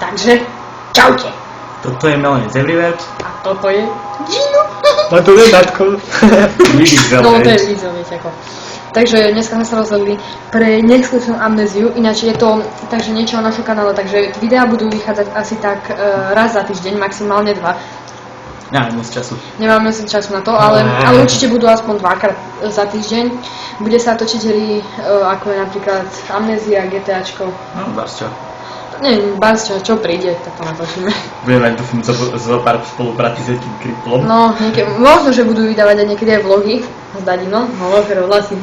Takže, čaute. Toto je Melanie z Everywhere. A toto je Gino. A to je Natko. No to je Lizo, viete ako. Takže dneska sme sa rozhodli pre neexkluzívnu amnéziu, ináč je to takže niečo o našom kanále, takže videá budú vychádzať asi tak raz za týždeň, maximálne 2. Nemáme moc času. Nemáme moc času na to, ale určite budú aspoň 2-krát za týždeň. Bude sa točiť hry, ako je napríklad Amnézia, GTAčko. No, Barsčo. Neviem, čo príde, tak to natočíme. Budeme mať dúfam z pár spolupráci s takým kriplom. No, možno, že budú vydávať aj niekedy aj vlogy s Dadinom. No, vlasy.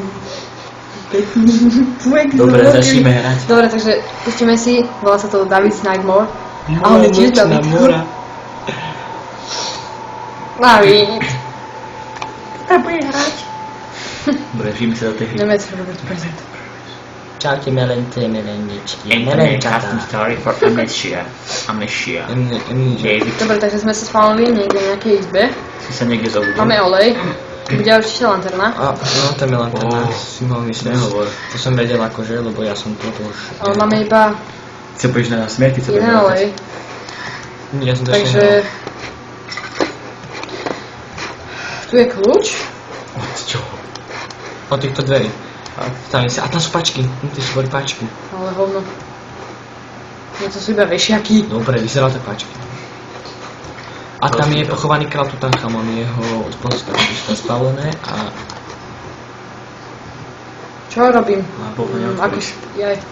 Dobre, začneme hrať. Dobre, takže pustíme si, volá sa to David Snagmore. A on je tiež David. David. Kto bude hrať? Dobre, žijeme sa do tej hry. Ideme sa robiť prezent. Čaute melence, meleničky, Custom melenkata. story for Amnesia. Amnesia. David. Dobre, takže sme sa spálili niekde v nejakej izbe. Si sa niekde zobudil. Máme olej. Bude určite lanterna. A, no to je melanterna, si mohol myslieť. Nehovor. To som vedel akože, lebo ja som toto už... Ale máme iba Chce pôjdeš na nás smiať, ty sa jeden olej. Ja som to ešte Takže... Tu je kľúč. Od čoho? od týchto dverí. Stavím sa. A tam sú pačky. Tie sú boli pačky. Ale hovno. Nie, to sú iba vešiaky. Dobre, vyzerá to pačky. A tam je pochovaný král Tutanchamon, jeho postavy sú spavlené a... Čo robím? Akož... Jaj.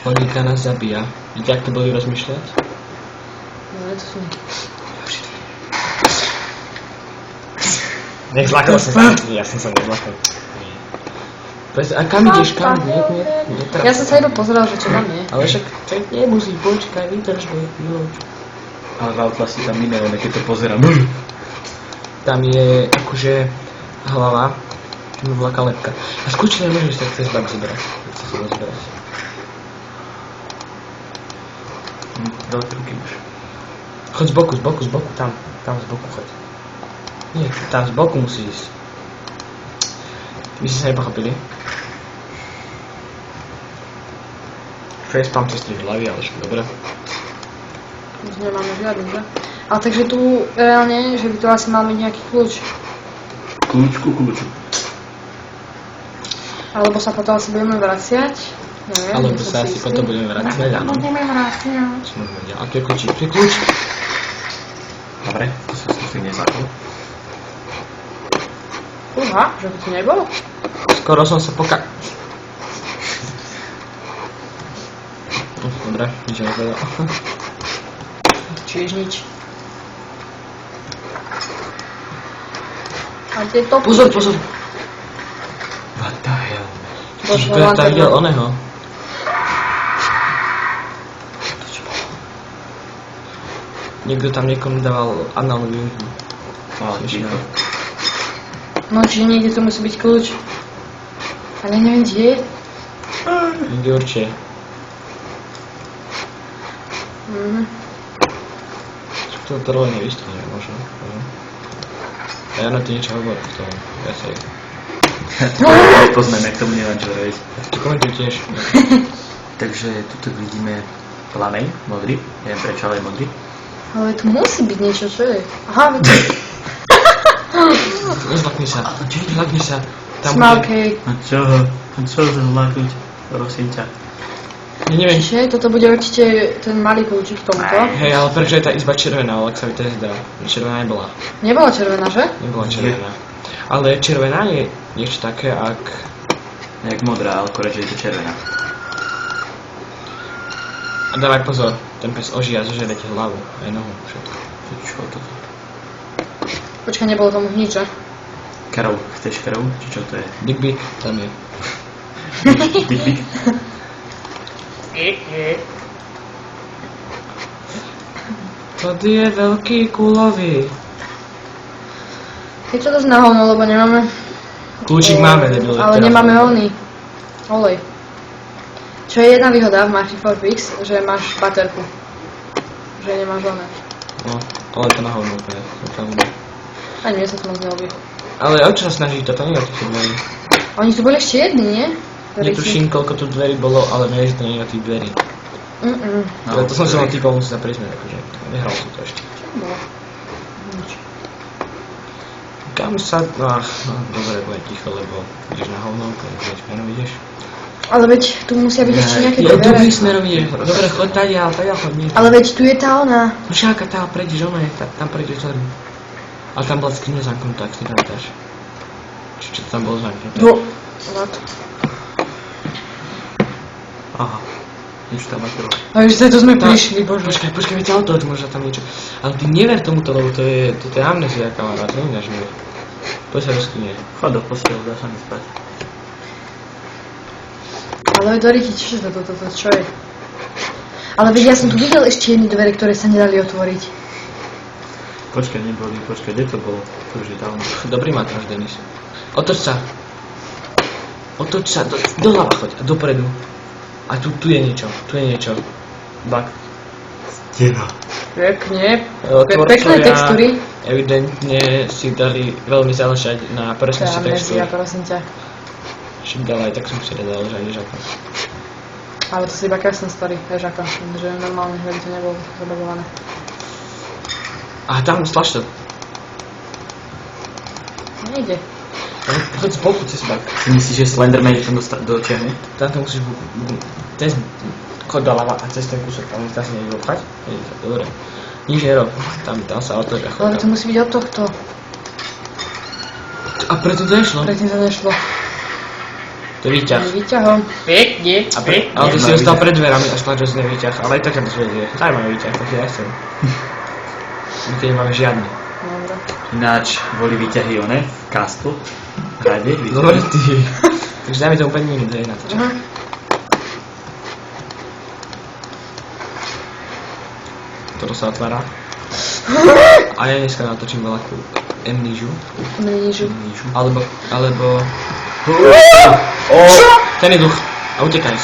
Chodníka nás zabíja. Víte, jak to boli rozmýšľať? No, to sú... Nezlakol som sa. Ja som sa nezlakol. A kam ideš? Kam? Ja som sa iba pozeral, že čo tam je. Ale však nemusíš, počkaj, vydrž mi chvíľočku. Ale v Outlasti tam minulé, keď to pozerám. Tam je akože hlava, čo mi bola kalepka. A skúč nemôžeš, tak chceš bak zobrať. Chceš sa rozberať. Veľké ruky máš. Choď z boku, tam z boku choď. Nie, tam z boku musí ísť. Vy ste sa nepochopili? Facepalm cez 3 hlavy, ale všetko dobré. Už nemáme žiadny, že? Ale takže tu reálne, že by to asi mal byť nejaký kľúč. Kľúčku, kľúču. Alebo sa potom asi budeme vraciať. Neviem, Alebo nie som sa si asi istý. potom budeme vrácať, áno. Budeme vraciať. A tu je kľúčik, tu je kľúč. Dobre, to som si nezakol. Uha, že to tu nebolo? Skoro som sa Dobre, nič nevedel. Čiže nič. A kde to? Pozor! What the hell? Došlo Ja tam videl lanterna. oného. Niekto tam niekomu dával análnu výnku. Ale ticho. No, čiže niekde tu musí byť kľúč. Ale ja neviem, kde je. Niekde určite. To role nevystane, možno. A ja na to niečo hovorím, to ja sa ich. Nepoznám, jak tomu neviem čo robiť. To komentuj tiež. Takže tuto vidíme plameň, modrý. Neviem prečo, ale je modrý. Ale tu musí byť niečo, čo je? Aha, veď... Nezlakni sa. Nezlakni sa. Smálkej. A čo sa zláknuť? Prosím ťa. Ja neviem. Čiže toto bude určite ten malý kľúčik v tomto. Hej, ale prečo je tá izba červená, Alexovi to je zdá. Červená nebola. Nebola červená, že? Nebola červená. Ale červená je niečo také, ak... Jak modrá, ale akorát, že je to červená. A dávaj pozor, ten pes ožije a zožere ti hlavu, aj nohu, všetko. Čo to? Počkaj, nebolo tomu nič, že? Krv. Chceš krv? Či čo to je? Big Big, tam je. Big Big? Tady je veľký kulový. Je čo to na hovno, lebo nemáme... Kľúčik máme, debil. Ale nemáme olej. Čo je jedna výhoda v Marty for Fix, že máš baterku. Že nemáš oné. No, ale to na hovno úplne, opravdu. Ani mne sa to moc neobí. Ale o čo sa snaží, toto nie je o tých dvojí. Oni tu boli ešte jedni, nie? Netuším, koľko tu dverí bolo, ale viem, že to nie je na tých dverí. No, To som sa len typol, musím sa priznať, akože nehral som to ešte. No. Nič. Kam sa... dobre, bude ticho, lebo ideš na hovno, keď smerom ideš. Ale veď tu musia byť ešte nejaké Ja dvere. dobrý smerom ideš. Dobre, choď tadia choď, nie. Ale veď tu je tá ona. Všáka, tá prejdeš, ona je, tam prejdeš vzadu. Ale tam bola skriňa zamknutá, ak si pamätáš. Čo to tam bolo zamknuté? No. What? Aha. Už tam makro. A už za to sme prišli, bože. Počkaj, viete auto, možno tam niečo. Ale ty never tomuto, lebo to je amnézia, kamarát, to nedáš mi. Poď sa do skrine. Chod do postele, dá sa mi spať. Ale Doriti, čo je? Ale veď ja som tu videl ešte jedny dvere, ktoré sa nedali otvoriť. Počkaj, kde to bolo? To už je dávno. Dobrý matráš, Denis. Otoč sa, doľava choď a dopredu. A tu je niečo. Bak. Stena. Pekne. Tvorcovia Pekné textúry. Evidentne si dali veľmi záležať na presnosti textúry. Amnézia, prosím ťa. Však dal aj tak som si záležať, vieš ako. Ale to si iba krásna story, vieš ako. Že normálne hľadí to nebolo zabagované. A tam stlač to. Nejde. Choď z boku cez bak. Si myslíš, že Slenderman je tam dotiahnuť? Tam to musíš choď doľava a cez ten kúsok, tam sa nejde obchať. Dobre. Nič nerob. Tam sa otvorí a Ale choď to musí byť od tohto. A preto to nešlo. Predtým to nešlo. To je výťah. Výťahom. Pekne. Ale ty si dostal pred dverami až tlač, že si nevýťah. Ale aj tak ťa to zvedie. Daj máme výťah, tak ja chcem. My keď nemáme žiadny. Dobre. Ináč boli výťahy one v Castle. Hrade, Dobre ty. Takže daj mi to úplne minút, hej, na to. Aha. Toto sa otvára. A ja dneska natočím veľakú amnéziu. Mnížu. Alebo... Ten je duch. A utekaj.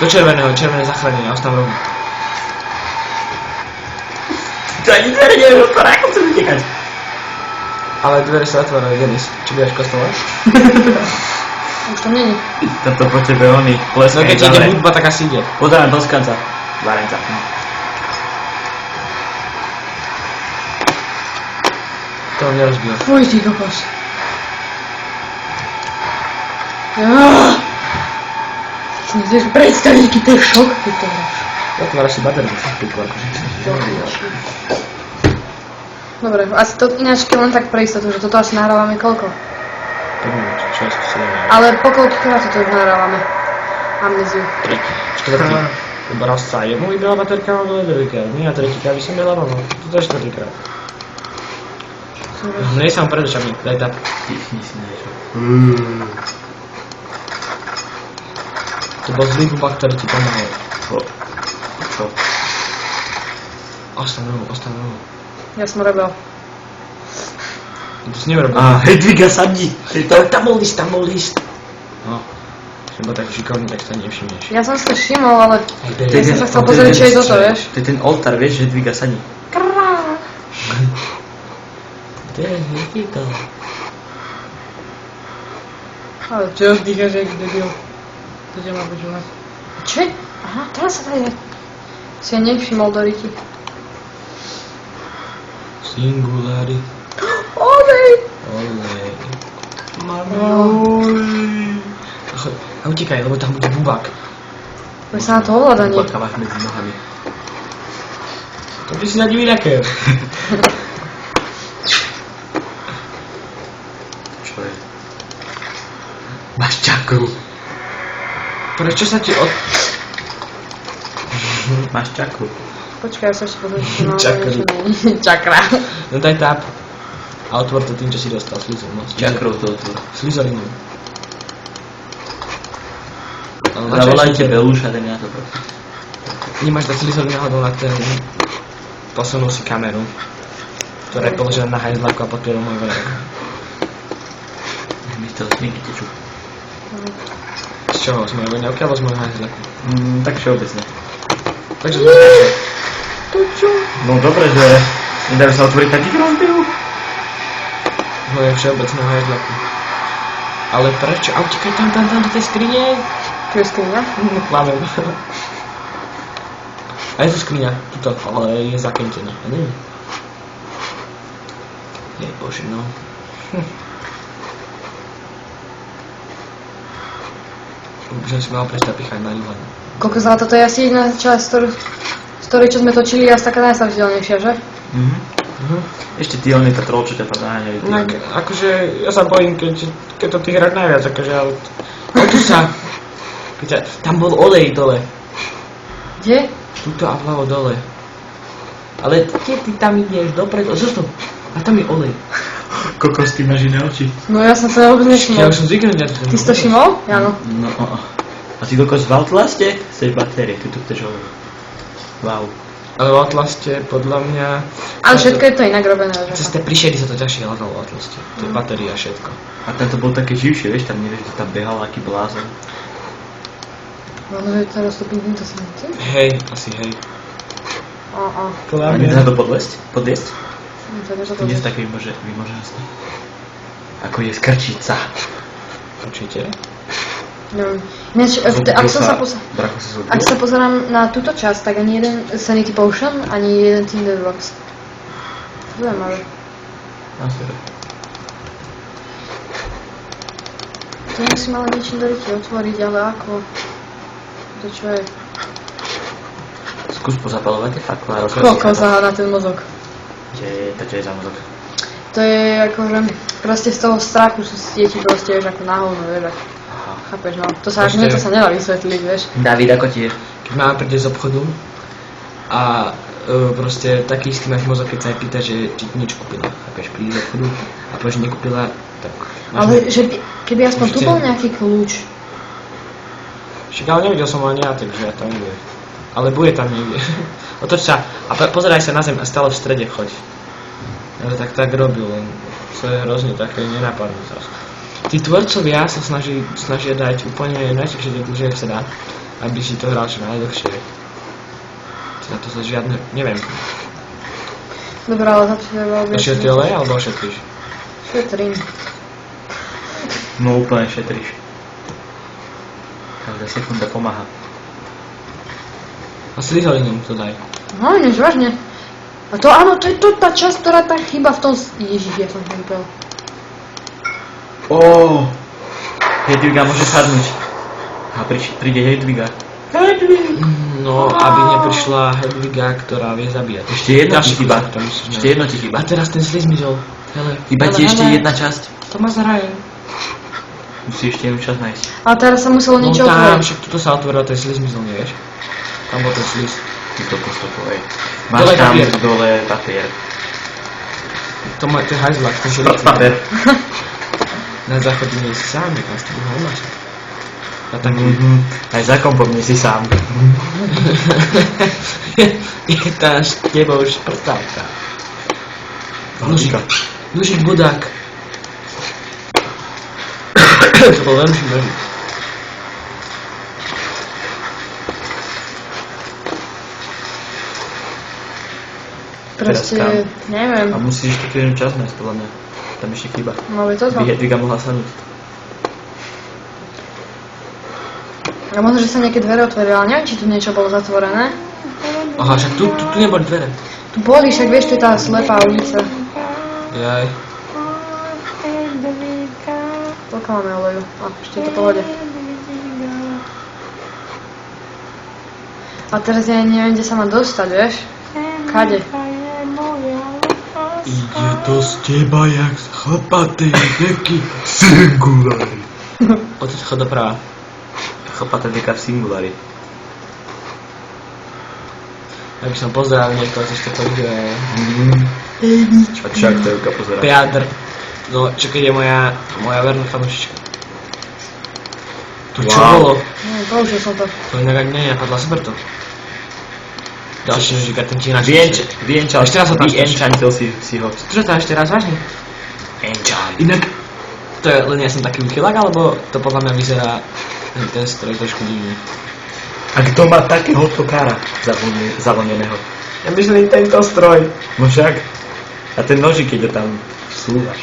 Do červené zachránenie, ostam rovno. To ani dvere neviem otvárať, ako chcem utekať. Ale dvere sa otvárajú, Denis. Či budeš kostovať? Už to není. Toto po tebe oný No pleskaj keď ide hudba, tak asi ide. Pozerám do skanca. Varenca. To vám nerozbíja. Fuj, ty kokos. Si nevieš predstaviť, aký to je šok, keď to hráš. Otváraš si baterku, akože. Dobre, asi to ináč keď len tak pre istotu, že toto asi nahrávame koľko? 5 minút, 6, 7. Ale po koľkokrát to nahrávame? Amnéziu. 4. Lebo raz sa jednu vybrala baterka, ale druhýkrát. Nie, a tretíkrát by som byla rovno. Toto je 4-krát. Nej sám pred očami, daj tap. Tichni si niečo. To bol zlý bubak, ktorý ti pomáhal. Čo? Ostan rovno. Ja som robil. To si nerobil. Hedviga sadni. Tam bol list. No. Som bol taký šikovný, tak sa nevšimneš. Ja som si to všimol, ale To je ja som sa ten- chcel pozrieť, čo je toto, vieš? To je ten oltár, vieš, Hedviga sadni. To je Hedviga. Ale čo dýchaš, jak debil? To ťa má počúvať. Čo je? Aha, teraz sa tady... Si ja nevšimol, Doriti. Singularity. Olej! Olej. Olej! A utekaj, lebo tam bude bubák. Poď sa na to ovládanie. Bubaka máš medzi nohami. To by si na divý rakev. Čo je? Máš čakru. Prečo sa ti Máš čakru. Počkaj, ja sa ešte pozrieť, či mám Čakry. niečo není. Čakra. No daj tap. A otvor to tým, čo si dostal slizou. No, Čakrou to otvor. Slizolinou. Zavolajte Belúša, ten ja to prosím. Nemáš dať slizolinu náhodou na ten... Posunul si kameru, ktorá je položená na hajzlaku a podpierol môj vrch. Mi z toho smienky tečú. Z čoho? Z mojej voňavky alebo z môjho hajzlaku? Tak všeobecne. Takže to je. To čo? No dobre, že nedajú sa otvoriť takých rozdiel. Z mojej všeobecného hajzlaku. Ale prečo? A utekaj tam do tej skrine. Tu je skriňa. Klamem. A je to skriňa, tuto, ale je zakentená. A nie. Je bože, no. Už som si mal prestať pichať na ňu. Koľko zlata, to je asi jedna časť, ktorý čo sme točili, asi taká najstaviteľnejšia, že? Ešte ty oni to troll, čo ťa podáňajú. Akože, ja sa bojím, keď to ty hráš najviac, akože, ale... No tu sa! Tam bol olej dole. Kde? Tuto a vľavo dole. Ale keď ty tam ideš dopredu, zostav. A tam je olej. Kokos, ty máš iné oči. No ja som sa vôbec Ja nevšimol. už som zvyknutý na to. Ty si to všimol? Áno. No, a ty kokos v Outlaste? Chceš batérie, ty tu chceš olej. Wow. Ale v Outlaste, podľa mňa... Ale všetko je to inak robené, že? Cez tie príšery sa to ťažšie hľadalo v Outlaste. To je batéria a všetko. A tento bol také živšie, vieš, tam nevieš, že tam behal aký blázon. No, že teraz to týmto sa nechce? Hej, asi hej. A A nie sa to podliesť? to je to Nie sú také vymoženosti. Ako je skrčica. Určite. Neviem. Ináč, ak sa pozerám na túto časť, tak ani jeden Sanity Potion, ani jeden Tinder Box. Zaujímavé. To musím ale niečím do ryti otvoriť, ale ako? To čo je? Skús pozapalovať tie fakle a Koľko za na ten mozog? Čo je za mozog? To je akože proste z toho strachu sú deti proste, vieš, ako na hovno, vieš, ako. Aha. Chápeš, no. To sa to sa nedá vysvetliť, vieš. David, ako ti je? Keď mama príde z obchodu a proste taký istý máš mozog, keď sa aj pýta, že či ti niečo kúpila. Chápeš, príde z obchodu a povieš, že nekúpila, tak... Ale že keby aspoň tu bol nejaký kľúč. Však ale nevidel som ho ani ja, takže ja to neviem. Ale bude tam niekde. Otoč sa a pozeraj sa na zem a stále v strede choď. Ja to tak robil, len to je hrozne také nenápadné zase. Tí tvorcovia sa snažia dať úplne najťažšie dlhšie, jak sa dá, aby si to hral čo najdlhšie. Teda to sa žiadne, neviem. Dobre, ale za to treba objasniť. Ošetri olej alebo ošetríš? Šetrím. No úplne šetríš. Každá sekunda pomáha. A slizolinom to daj. No, než vážne. A to áno, to je to tá časť, ktorá tak chýba v tom... Ježiš, ja som to vypel. Hedviga môže sadnúť. A príde Hedviga. No, aby neprišla Hedviga, ktorá vie zabíjať. Ešte jedno ti chýba. Ešte jedno ti chýba. A teraz ten sliz mizol. Hele. Chýba ti ešte jedna časť. To ma zaraje. Musíš ešte jednu časť nájsť. Ale teraz sa muselo niečo No tam, otvoriť. však tuto sa otvoril, ten sliz mizol, nevieš? Tam bol ten sliz. Ty to postupovej. Máš Dole tam papier. dole papier. To je hajzlak, ten šelík. Papier. Na záchode nie si sám, jak nás to budú unášať. A tak... Aj za kompom nie si sám. Je tá s tebou šprtávka. Nožík budák. To bol veľmi nožík. Proste, Teraz kam? neviem. A musíš ešte jednu časť nájsť, podľa mňa. Tam ešte chýba. No, je to to. By Hedviga mohla sadnúť. A možno, že sa nejaké dvere otvorili, ale neviem, či tu niečo bolo zatvorené. Aha, však tu neboli dvere. Tu boli, však vieš, tu je tá slepá ulica. Jaj. Koľko máme oleju? A, ešte je to v pohode. A teraz ja neviem, kde sa mám dostať, vieš? Kade? Ide to z teba jak z chlpatej deky. Singulári. Otoč chod doprava. Chlpatá deka v Singulári. Aby som pozdravil niekoho, čo to chodí. A čak to Evka pozerá. Piadr. No, čo keď je moja verná fanúšička. To čo bolo? No, použil som to. To inak ani nenapadla, super to. Ďalší nožík a ten ti ináč. Vienčal. Ešte raz ho tam Vienčantil si ho. Čo to ešte raz vážne? Enchant. Inak, to je len ja som taký uchylák, alebo to podľa mňa vyzerá ten stroj trošku divný? A kto má takého tokára zavlneného? Ja myslím tento stroj. No však. A ten nožík, keď ho tam súvaš.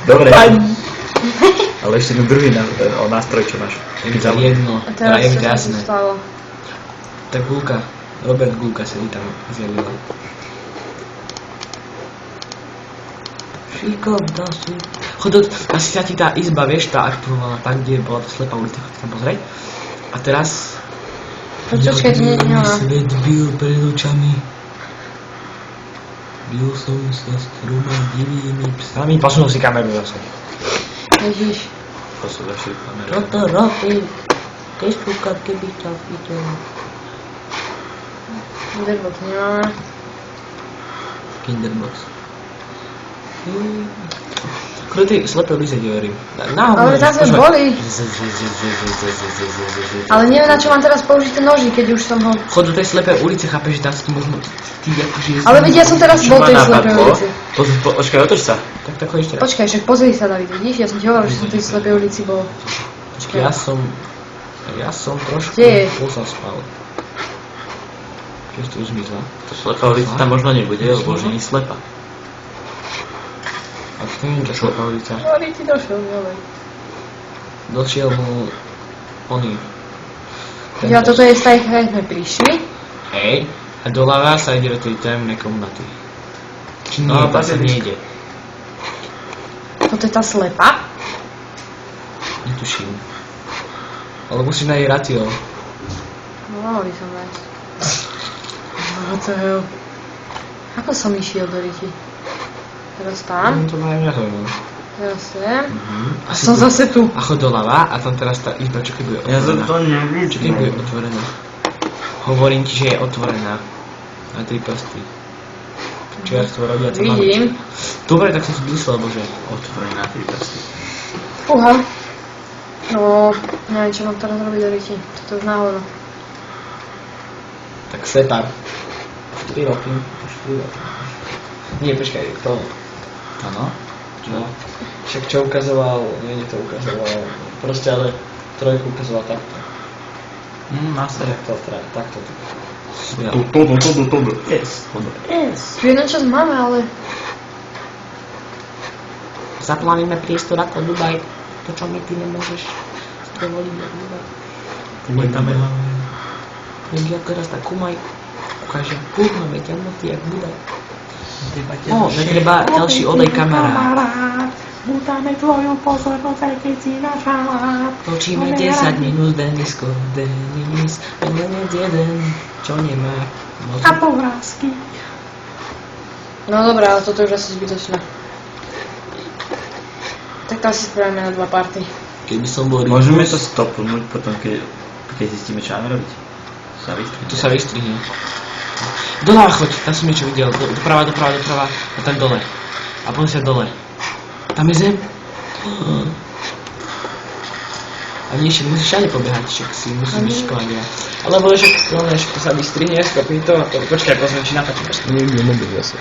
Dobre. Ale ešte ten druhý nástroj, čo máš. Je mi to jedno, A teda teraz je mi čo to sa jasné. tu stalo? Tak Gulka, Robert Gulka sa mi tam zjavila. Šikom, dá si. Chod, asi sa ti tá izba, vieš, tá aktuálna, tá, kde bola tá slepá ulica, chod tam pozrieť. A teraz... Počkaj, to nie je ona. Svet byl pred očami. Bil som sa s troma divými psami. Posunul si kameru zase. Ježiš. Posúvaš kameru. Čo to robí? Keď skúka, keby ťa videl. Kinderbox nemáme. Kinderbox. Krutý, slepé ulice ti hovorím. Ale tam sme boli. Ale neviem, na čo mám teraz použiť ten nožík, keď už som ho... Chod do tej slepej ulice, chápeš, že tam si možno ty akože... Ale veď ja som teraz bol v tej slepej ulici. Počkaj, otoč sa. Tak chodíš teraz. Počkaj, však pozri sa, David, vidíš? Ja som ti hovoril, že som v tej slepej ulici bol. Počkaj, ja som trošku Kde je? pozaspal. Keď to už zmizla. To slepá ulica tam možno nebude, lebo už nie je slepá. A to nie je to slepá ulica. Ktorý ti došiel, ďalej. Došiel mu... oný. Ja, toto je staj, keď sme prišli. Hej. A doľava sa ide do tej temnej komnaty. Či nie, No, tam sa nejde. Toto je tá slepa. Netuším. Ale musíš nájsť ratio. No, mohli som nájsť. What the hell? Ako som išiel do riti? Teraz tam, To ma aj mňa zaujímavé. teraz sem. A A som zase tu. A chod doľava a tam teraz tá izba, čo keď bude Ja otvorená. to nevidím. Čo keď bude otvorená. Hovorím ti, že je otvorená. Na 3 prsty. Čerstvo rodiaca mamička. Vidím. Dobre, tak som si myslel, bože. Otvorená 3 prsty. Fúha. No, neviem, čo mám teraz robiť do riti. Toto je už náhodou. Tak separ. 4 roky. 4 roky. Nie, počkaj, to... Áno. No. Však čo ukazoval, nie to ukazoval. Proste ale trojku ukazoval takto. Master. Takto. Toto. Yes. Tu jeden čas máme, ale... Zaplavíme priestor ako Dubaj. To, čo mi ty nemôžeš. Dovolíme Dubaj. Uletame hlavne. Jak ja teraz tak kumaj. Ukážem, máme temnoty jak Dubaj. O, netreba ďalší olej kamarát. Butáme tvoju pozornosť, aj keď si naša. Točíme 10 minút Denisko, Denis, milenec jeden, čo nemá moc. A povrázky. No dobré, ale toto je už asi zbytočné. Tak to asi spravíme na 2 party. Keby som bol Môžeme to stopnúť potom, keď zistíme, čo máme robiť. Sa vystrihne. Tu sa vystrihne. Doľava choď, tam som niečo videl, doprava a tak dole. A potom sa dole. Tam je zem. A nie, však musíš všade pobehať, však si musíš vyškovať ja. Alebo však to sa vystrihne, stopí to a počkaj, pozriem, či natáčaš. Niekde mobil zase.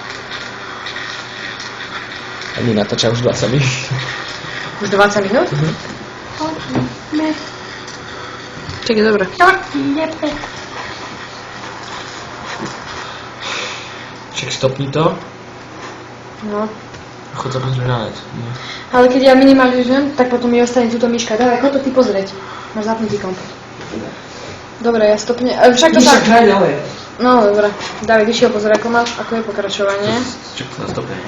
Ani natáča už 20 minút. Už 20 minút? Čakaj, dobre. Však stopni to No. a chod sa pozrieť na vec. Ale keď ja minimalizujem, tak potom mi ostane túto myška. Dávaj, chod to ty pozrieť. Máš zapnutý komp. Dobre, ja stopne... Však to sa... hraj ďalej. No, dobre. David išiel pozrieť, ako je pokračovanie. Čo to stopenie?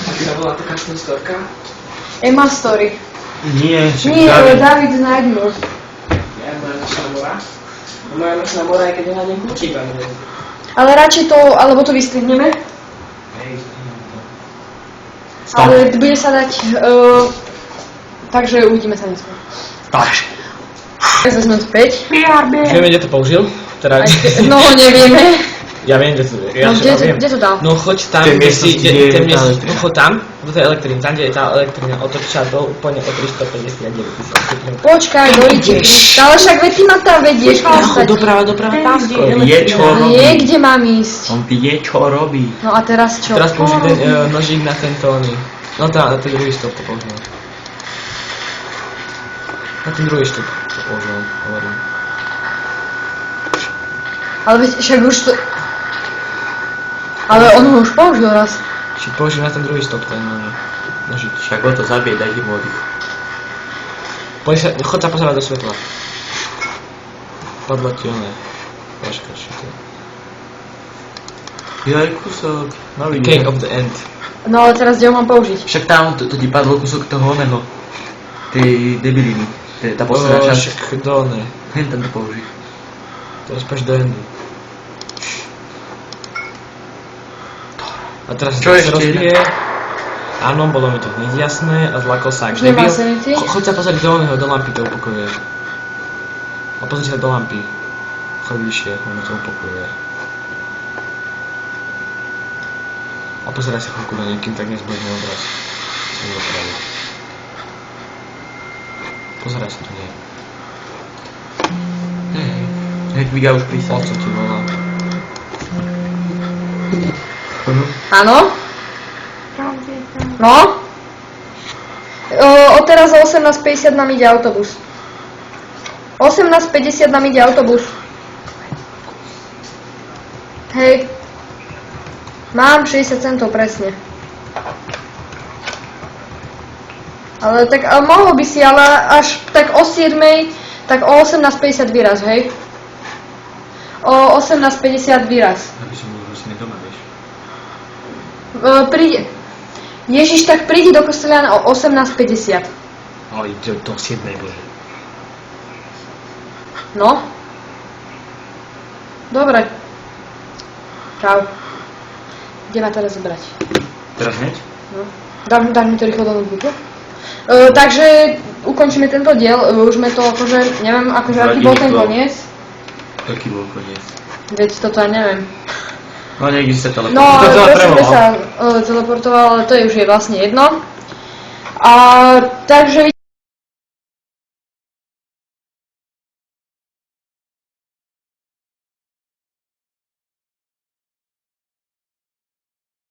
Aká bola taká storka? Emma Story. Nie, však Nie, ale David znajdnul. Ja moja nočná mora. Moja nočná mora, aj keď nenájdem kľúčika. Ale radšej to, alebo to vystrihneme. Ale bude sa dať... takže uvidíme sa neskôr. Tak. Vezmem to 5. Vieme, kde to použil? Teda... No, nevieme. Ja viem, kde to je. Ja No, kde to dal? No choď tam, Tej kde si... miestnosti, kde je tá No elektrina. choď tam, do tej elektriny. Tam, kde je tá elektrina, otočia do úplne o 359. Počkaj, dojde. Ale však veď ty ma tam vedieš, Chod doprava, tam, kde je Vie, čo elektrina. robí. Nie, kde mám ísť. On vie, čo robí. No a teraz čo? Teraz použij ten nožík na tento oný. No tá, na ten druhý stop to použil. Na ten druhý stop to použil, hovorím. Ale veď však už to... Ale on ho už použil raz. Čiže použij na ten druhý stop ten oný. Nožiť. Však ho to zabije, daj mu oddych. Chod sa pozerať do svetla. Padla ti oné. Váška, čo to je? Jaj, kúsok. No King of the End. No ale teraz kde ho mám použiť? Však tam, to ti padlo kúsok toho oného. Tej debiliny. Tá posledná časť. Však do oné. Hen tam to použij. Teraz pôjdeš do Endu. A teraz Čo sa ešte rozbije. Áno, bolo mi to hneď jasné a zlakol sa ak Už nemá debil. sanity? Choď sa pozrieť do oného, do lampy to upokojuje. A pozri sa do lampy. Choď vyššie, ono to upokojuje. A pozeraj sa chvíľku do nej, kým tak nezbojne obraz. Som dopravil. Pozeraj sa tu nej. Hedviga už prísal. O co ti volá? Áno? No? Odteraz o 18:50 nám ide autobus. 18:50 nám ide autobus. Hej. Mám 60 centov presne. Ale tak mohol by si, ale až tak o 7:00, tak o 18:50 výraz, hej? O 18:50 výraz. Aby som bol vlastne doma, vieš. Príde. Ježiš, tak prídi do kostoľa o 18:50. Ale do 7. bože. No? Dobre. Čau. Kde ma teraz zobrať? Teraz hneď? No. Dáš mi to rýchlo do notebooku? Takže ukončíme tento diel. Už sme to akože, neviem, akože aký bol ten koniec. Aký bol koniec? Veď toto ja neviem. No niekde sa teleportoval. No, ale To presne sa teleportoval, ale to je už je vlastne jedno. A takže